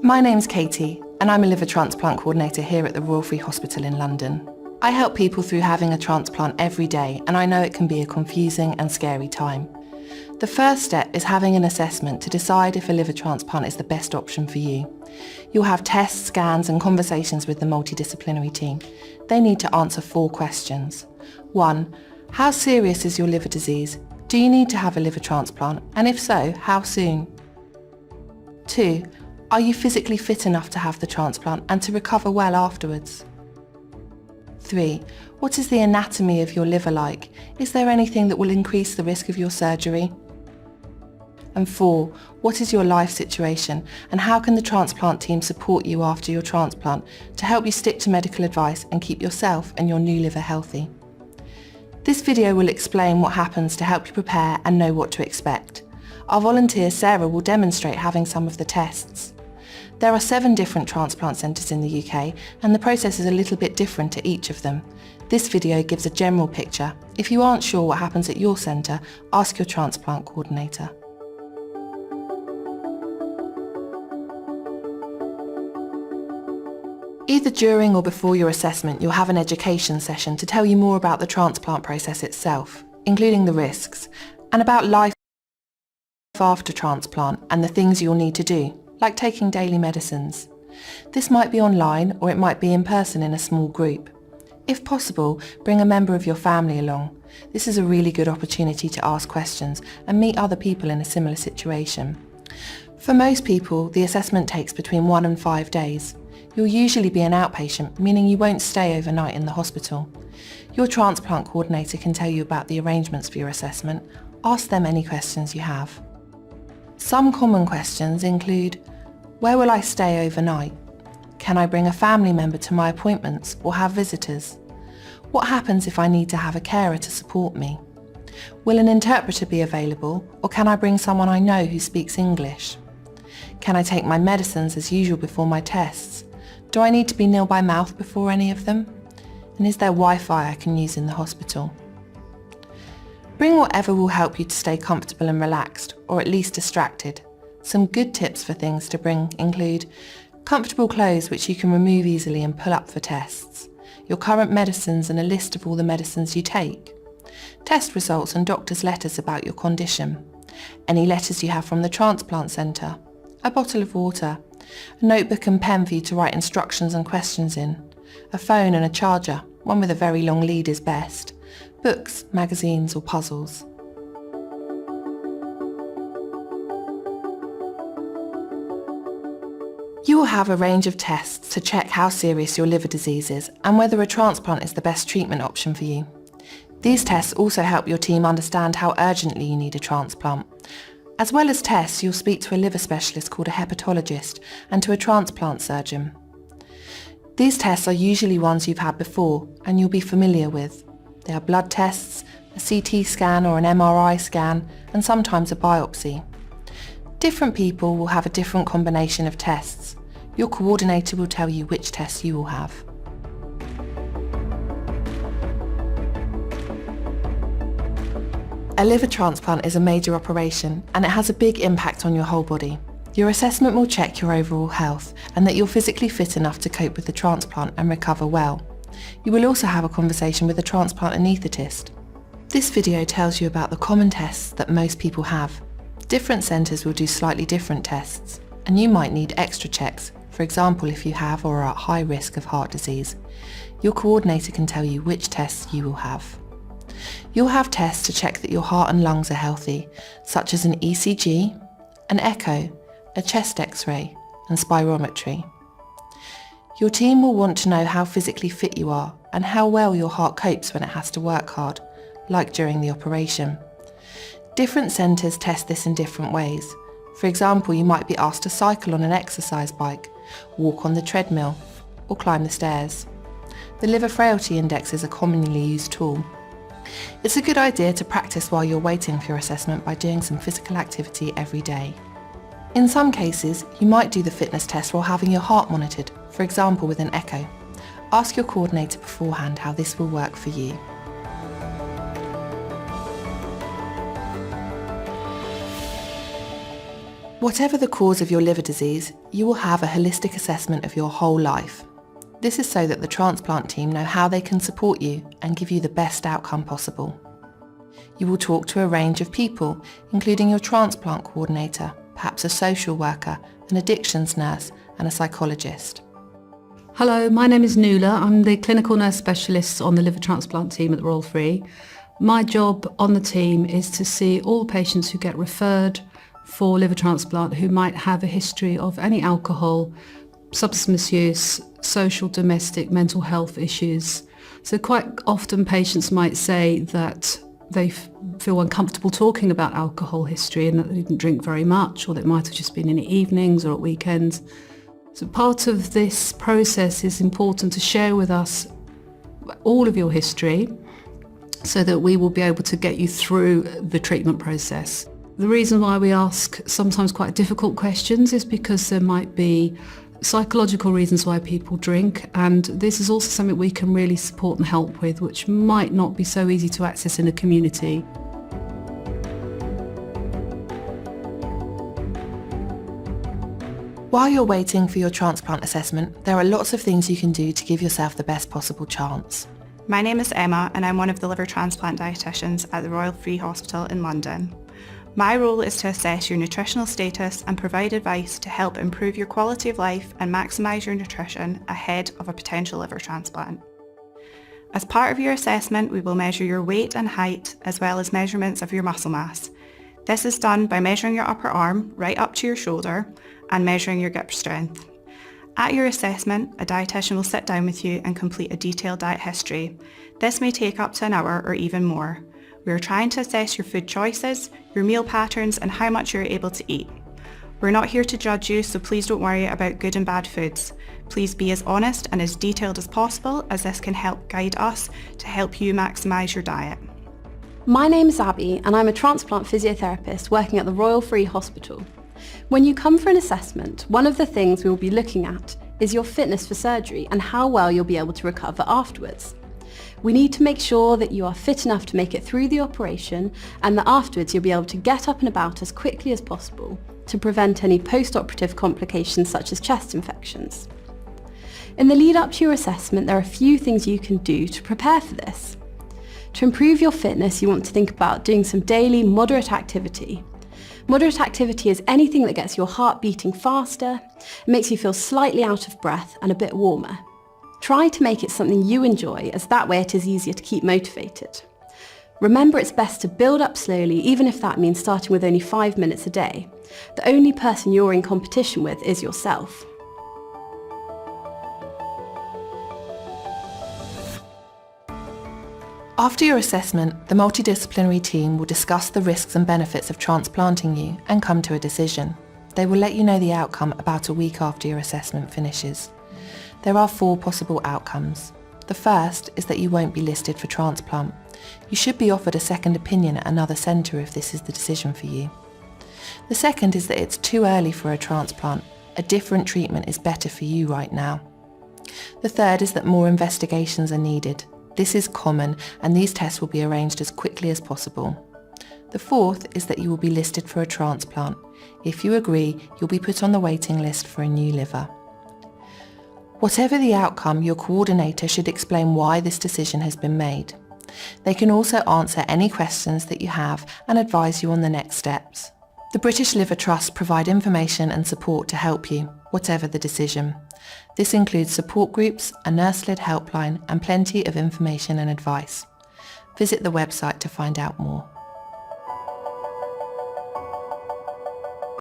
My name's Katie, and I'm a liver transplant coordinator here at the Royal Free Hospital in London. I help people through having a transplant every day, and I know it can be a confusing and scary time. The first step is having an assessment to decide if a liver transplant is the best option for you. You'll have tests, scans and conversations with the multidisciplinary team. They need to answer 4 questions. 1. How serious is your liver disease? Do you need to have a liver transplant? And if so, how soon? 2. Are you physically fit enough to have the transplant and to recover well afterwards? 3. What is the anatomy of your liver like? Is there anything that will increase the risk of your surgery? And 4. What is your life situation and how can the transplant team support you after your transplant to help you stick to medical advice and keep yourself and your new liver healthy? This video will explain what happens to help you prepare and know what to expect. Our volunteer Sarah will demonstrate having some of the tests. There are 7 different transplant centres in the UK and the process is a little bit different at each of them. This video gives a general picture. If you aren't sure what happens at your centre, ask your transplant coordinator. Either during or before your assessment, you'll have an education session to tell you more about the transplant process itself, including the risks, and about life after transplant and the things you'll need to do, like taking daily medicines. This might be online or it might be in person in a small group. If possible, bring a member of your family along. This is a really good opportunity to ask questions and meet other people in a similar situation. For most people, the assessment takes between 1 and 5 days. You'll usually be an outpatient, meaning you won't stay overnight in the hospital. Your transplant coordinator can tell you about the arrangements for your assessment. Ask them any questions you have. Some common questions include, where will I stay overnight? Can I bring a family member to my appointments or have visitors? What happens if I need to have a carer to support me? Will an interpreter be available or can I bring someone I know who speaks English? Can I take my medicines as usual before my tests? Do I need to be nil by mouth before any of them? And is there Wi-Fi I can use in the hospital? Bring whatever will help you to stay comfortable and relaxed, or at least distracted. Some good tips for things to bring include comfortable clothes which you can remove easily and pull up for tests, your current medicines and a list of all the medicines you take, test results and doctor's letters about your condition, any letters you have from the transplant centre, a bottle of water, a notebook and pen for you to write instructions and questions in, a phone and a charger, one with a very long lead is best, books, magazines or puzzles. You will have a range of tests to check how serious your liver disease is and whether a transplant is the best treatment option for you. These tests also help your team understand how urgently you need a transplant. As well as tests, you'll speak to a liver specialist called a hepatologist and to a transplant surgeon. These tests are usually ones you've had before and you'll be familiar with. They are blood tests, a CT scan or an MRI scan, and sometimes a biopsy. Different people will have a different combination of tests. Your coordinator will tell you which tests you will have. A liver transplant is a major operation and it has a big impact on your whole body. Your assessment will check your overall health and that you're physically fit enough to cope with the transplant and recover well. You will also have a conversation with a transplant anaesthetist. This video tells you about the common tests that most people have. Different centres will do slightly different tests and you might need extra checks, for example if you have or are at high risk of heart disease. Your coordinator can tell you which tests you will have. You'll have tests to check that your heart and lungs are healthy, such as an ECG, an echo, a chest x-ray and spirometry. Your team will want to know how physically fit you are and how well your heart copes when it has to work hard, like during the operation. Different centres test this in different ways. For example, you might be asked to cycle on an exercise bike, walk on the treadmill or climb the stairs. The liver frailty index is a commonly used tool. It's a good idea to practice while you're waiting for your assessment by doing some physical activity every day. In some cases, you might do the fitness test while having your heart monitored, for example with an echo. Ask your coordinator beforehand how this will work for you. Whatever the cause of your liver disease, you will have a holistic assessment of your whole life. This is so that the transplant team know how they can support you and give you the best outcome possible. You will talk to a range of people, including your transplant coordinator, perhaps a social worker, an addictions nurse, and a psychologist. Hello, my name is Nuala. I'm the clinical nurse specialist on the liver transplant team at the Royal Free. My job on the team is to see all patients who get referred for liver transplant who might have a history of any alcohol, substance misuse, social, domestic, mental health issues. So quite often patients might say that they feel uncomfortable talking about alcohol history and that they didn't drink very much, or that it might have just been in the evenings or at weekends. So part of this process is important to share with us all of your history so that we will be able to get you through the treatment process. The reason why we ask sometimes quite difficult questions is because there might be psychological reasons why people drink, and this is also something we can really support and help with, which might not be so easy to access in a community. While you're waiting for your transplant assessment, there are lots of things you can do to give yourself the best possible chance. My name is Emma and I'm one of the liver transplant dietitians at the Royal Free Hospital in London. My role is to assess your nutritional status and provide advice to help improve your quality of life and maximise your nutrition ahead of a potential liver transplant. As part of your assessment, we will measure your weight and height as well as measurements of your muscle mass. This is done by measuring your upper arm right up to your shoulder and measuring your grip strength. At your assessment, a dietitian will sit down with you and complete a detailed diet history. This may take up to an hour or even more. We are trying to assess your food choices, your meal patterns and how much you're able to eat. We're not here to judge you, so please don't worry about good and bad foods. Please be as honest and as detailed as possible, as this can help guide us to help you maximise your diet. My name is Abby and I'm a transplant physiotherapist working at the Royal Free Hospital. When you come for an assessment, one of the things we will be looking at is your fitness for surgery and how well you'll be able to recover afterwards. We need to make sure that you are fit enough to make it through the operation and that afterwards you'll be able to get up and about as quickly as possible to prevent any post-operative complications such as chest infections. In the lead up to your assessment, there are a few things you can do to prepare for this. To improve your fitness, you want to think about doing some daily moderate activity. Moderate activity is anything that gets your heart beating faster, makes you feel slightly out of breath and a bit warmer. Try to make it something you enjoy, as that way it is easier to keep motivated. Remember, it's best to build up slowly, even if that means starting with only 5 minutes a day. The only person you're in competition with is yourself. After your assessment, the multidisciplinary team will discuss the risks and benefits of transplanting you and come to a decision. They will let you know the outcome about a week after your assessment finishes. There are 4 possible outcomes. The first is that you won't be listed for transplant. You should be offered a second opinion at another centre if this is the decision for you. The second is that it's too early for a transplant. A different treatment is better for you right now. The third is that more investigations are needed. This is common and these tests will be arranged as quickly as possible. The fourth is that you will be listed for a transplant. If you agree, you'll be put on the waiting list for a new liver. Whatever the outcome, your coordinator should explain why this decision has been made. They can also answer any questions that you have and advise you on the next steps. The British Liver Trust provide information and support to help you, whatever the decision. This includes support groups, a nurse-led helpline and plenty of information and advice. Visit the website to find out more.